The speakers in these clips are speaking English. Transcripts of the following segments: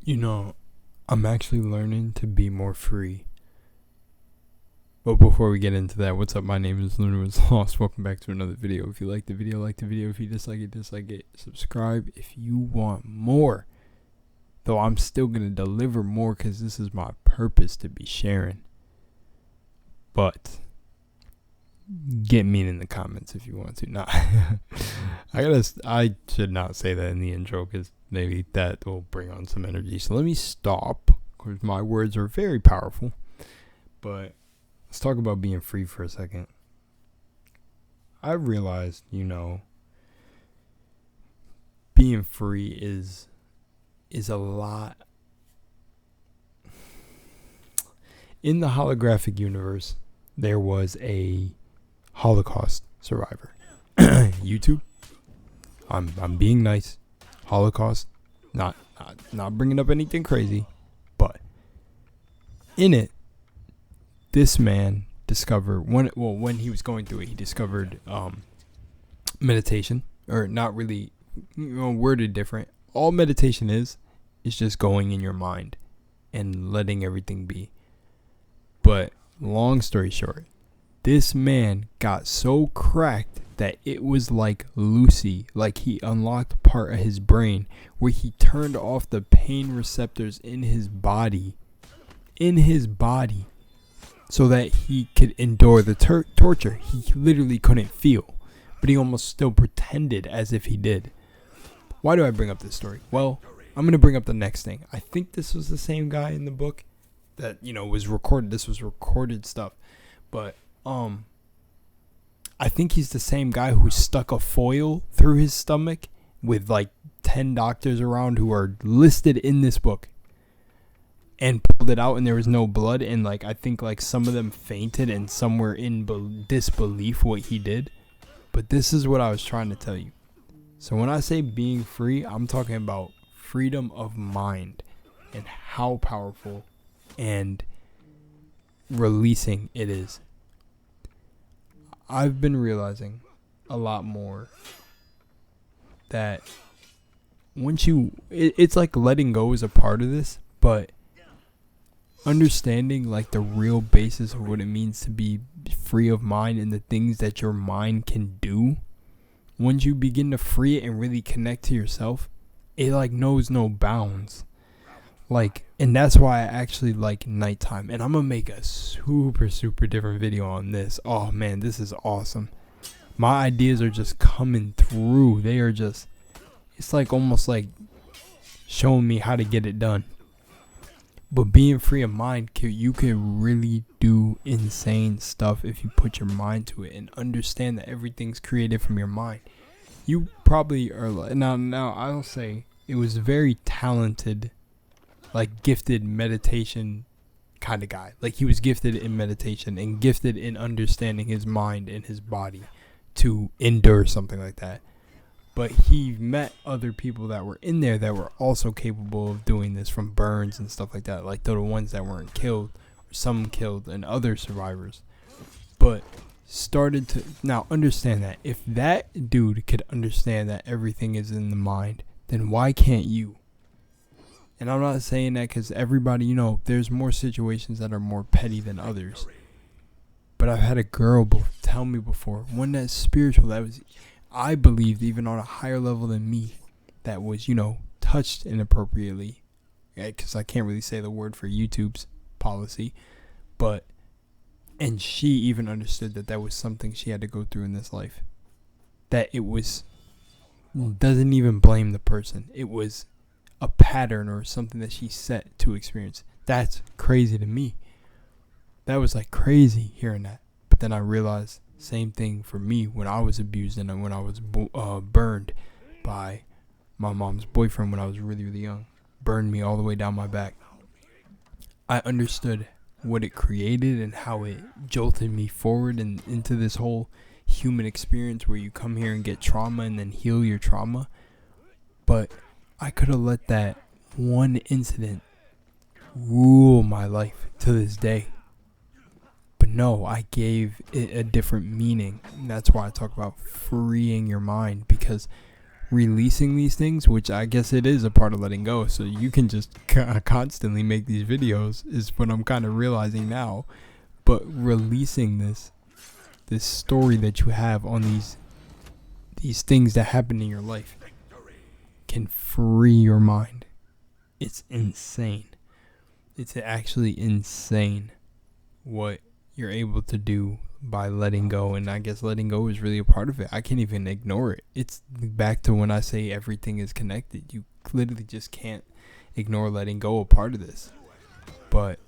You know, I'm actually learning to be more free. But before we get into that, what's up? My name is LUNARWASLOST. Welcome back to another video. If you like the video, like the video. If you dislike it, dislike it. Subscribe if you want more. Though I'm still going to deliver more because this is my purpose to be sharing. But get mean in the comments if you want to. Nah. I should not say that in the intro because maybe that will bring on some energy. So let me stop because my words are very powerful. But let's talk about being free for a second. I realized, being free is a lot. In the holographic universe, there was a Holocaust survivor. YouTube. I'm being nice. Holocaust. Not bringing up anything crazy, but in it, this man discovered when he was going through it, he discovered meditation, or not really, worded different. All meditation is just going in your mind and letting everything be. But long story short, this man got so cracked that it was like Lucy, like he unlocked part of his brain where he turned off the pain receptors in his body, so that he could endure the torture. He literally couldn't feel, but he almost still pretended as if he did. Why do I bring up this story? Well, I'm going to bring up the next thing. I think this was the same guy in the book that, was recorded. This was recorded stuff. But I think he's the same guy who stuck a foil through his stomach with like 10 doctors around who are listed in this book, and pulled it out and there was no blood, and I think some of them fainted and some were in disbelief what he did. But this is what I was trying to tell you. So when I say being free, I'm talking about freedom of mind and how powerful and releasing it is. I've been realizing a lot more that once it's like letting go is a part of this, but understanding the real basis of what it means to be free of mind and the things that your mind can do, once you begin to free it and really connect to yourself, it knows no bounds. And that's why I actually like nighttime. And I'm gonna make a super different video on this. Oh man, this is awesome. My ideas are just coming through. They are just, it's almost like showing me how to get it done. But being free of mind, you can really do insane stuff if you put your mind to it and understand that everything's created from your mind. You probably are now I'll say it was very talented, gifted meditation kind of guy. He was gifted in meditation and gifted in understanding his mind and his body to endure something like that. But he met other people that were in there that were also capable of doing this, from burns and stuff like that. The ones that weren't killed, some killed, and other survivors. But started to now understand that if that dude could understand that everything is in the mind, then why can't you? And I'm not saying that because everybody, there's more situations that are more petty than others. But I've had a girl tell me before, one that's spiritual, that was, I believed, even on a higher level than me, that was, touched inappropriately. Because I can't really say the word for YouTube's policy. And she even understood that was something she had to go through in this life. That it was, doesn't even blame the person. It was a pattern or something that she set to experience. That's crazy to me. That was crazy hearing that. But then I realized, same thing for me when I was abused and when I was burned by my mom's boyfriend when I was really young. Burned me all the way down my back. I understood what it created and how it jolted me forward and into this whole human experience where you come here and get trauma and then heal your trauma. But I could have let that one incident rule my life to this day. But no, I gave it a different meaning. And that's why I talk about freeing your mind, because releasing these things, which I guess it is a part of letting go, so you can just constantly make these videos, is what I'm kind of realizing now. But releasing this story that you have on these things that happen in your life can free your mind. It's insane. It's actually insane what you're able to do by letting go, and I guess letting go is really a part of it. I can't even ignore it. It's back to when I say everything is connected. You literally just can't ignore letting go a part of this. But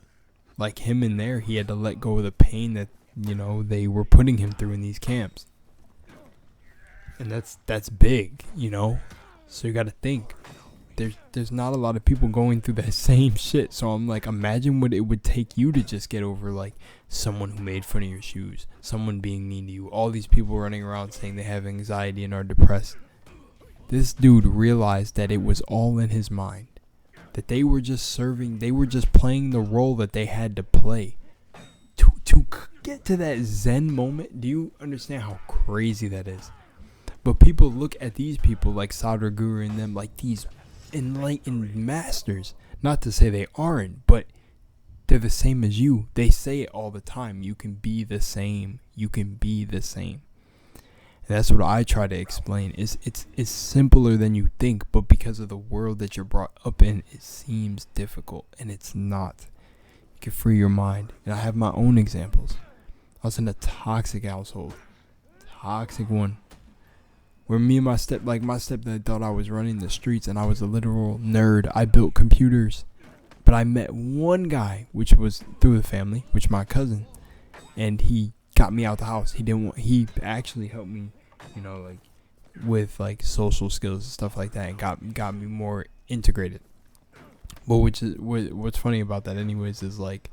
like him in there, he had to let go of the pain that, you know, they were putting him through in these camps. And that's big, you know? So you got to think, there's not a lot of people going through that same shit. So I'm like, imagine what it would take you to just get over, like, someone who made fun of your shoes, someone being mean to you, all these people running around saying they have anxiety and are depressed. This dude realized that it was all in his mind, that they were just playing the role that they had to play to get to that Zen moment. Do you understand how crazy that is? But people look at these people like Sadhguru and them like these enlightened masters. Not to say they aren't, but they're the same as you. They say it all the time. You can be the same. You can be the same. And that's what I try to explain. It's simpler than you think, but because of the world that you're brought up in, it seems difficult, and it's not. You can free your mind. And I have my own examples. I was in a toxic household. Toxic one. Where me and my stepdad thought I was running the streets, and I was a literal nerd. I built computers. But I met one guy, which was through the family, which my cousin, and he got me out the house. He actually helped me, you know, like with like social skills and stuff like that, and got me more integrated. Well, what's funny about that anyways is, like,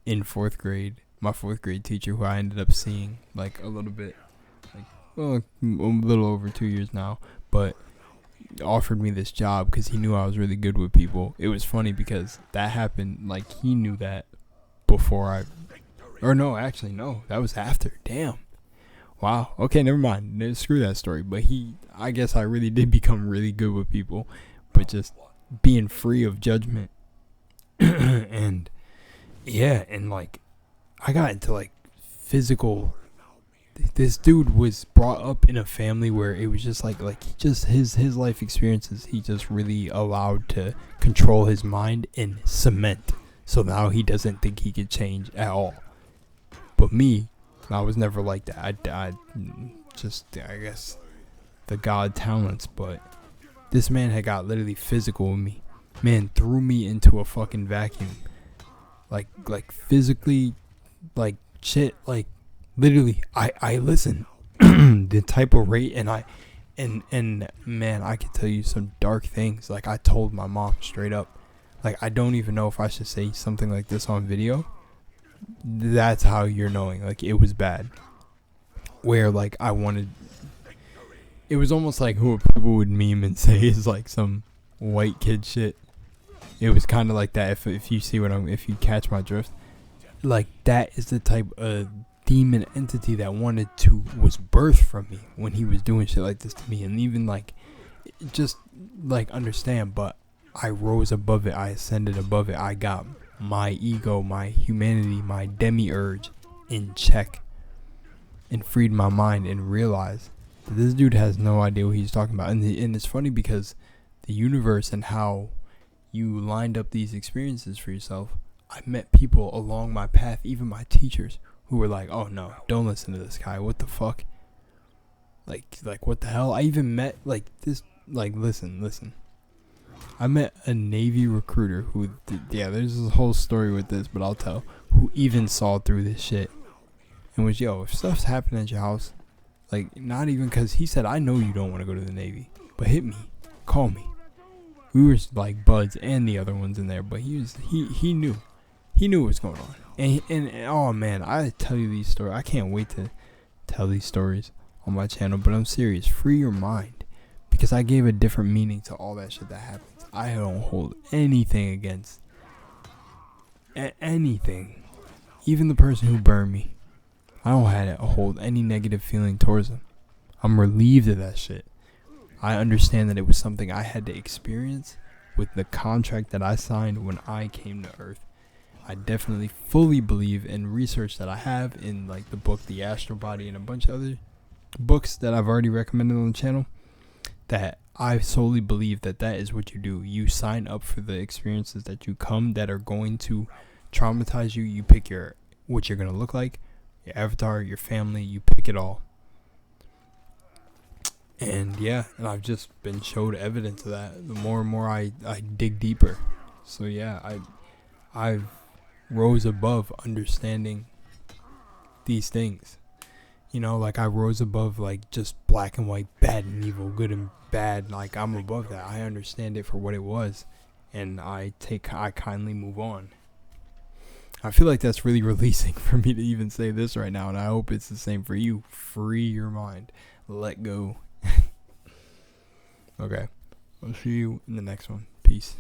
in 4th grade, my 4th grade teacher, who I ended up seeing like a little bit, like, well, a little over 2 years now, but offered me this job because he knew I was really good with people. It was funny because that happened, like, he knew that before no, that was after. Damn. Wow. Okay, never mind. Screw that story. But I guess I really did become really good with people, but just being free of judgment. And yeah, and like, I got into like physical. This dude was brought up in a family where it was just like his life experiences, he just really allowed to control his mind and cement. So now he doesn't think he could change at all. But me, I was never like that. I guess the God talents. But this man had got literally physical with me. Man threw me into a fucking vacuum. Like physically, like shit, like literally, I listen the type of rate, and man, I could tell you some dark things. Like, I told my mom straight up, like, I don't even know if I should say something like this on video. That's how you're knowing, like, it was bad. Where, like, it was almost like who people would meme and say is like some white kid shit. It was kind of like that, if you see if you catch my drift. Like, that is the type of demon entity that was birthed from me when he was doing shit like this to me. And even like, just like, understand, but I rose above it. I ascended above it. I got my ego, my humanity, my demiurge in check, and freed my mind and realized that this dude has no idea what he's talking about. And it's funny because the universe and how you lined up these experiences for yourself, I met people along my path, even my teachers, who were like, oh no, don't listen to this guy, what the fuck, like what the hell. I even met like this, like, listen, I met a Navy recruiter who there's this whole story with this, but I'll tell, who even saw through this shit and was, yo, if stuff's happening at your house, like, not even, because he said, I know you don't want to go to the Navy, but hit me, call me. We were like buds and the other ones in there, but he knew what was going on. And oh man, I tell you these stories. I can't wait to tell these stories on my channel, but I'm serious. Free your mind, because I gave a different meaning to all that shit that happens. I don't hold anything against anything, even the person who burned me. I don't hold any negative feeling towards them. I'm relieved of that shit. I understand that it was something I had to experience with the contract that I signed when I came to Earth. I definitely fully believe in research that I have in like the book The Astral Body and a bunch of other books that I've already recommended on the channel, that I solely believe that that is what you do. You sign up for the experiences that you come that are going to traumatize you. You pick what you're going to look like, your avatar, your family, you pick it all. And yeah, and I've just been showed evidence of that the more and more I dig deeper. So yeah, I've rose above understanding these things. You know, like I rose above like just black and white, bad and evil, good and bad. Like I'm above that. I understand it for what it was, and I kindly move on. I feel like that's really releasing for me to even say this right now, and I hope it's the same for you. Free your mind. Let go. Okay. I'll see you in the next one. Peace.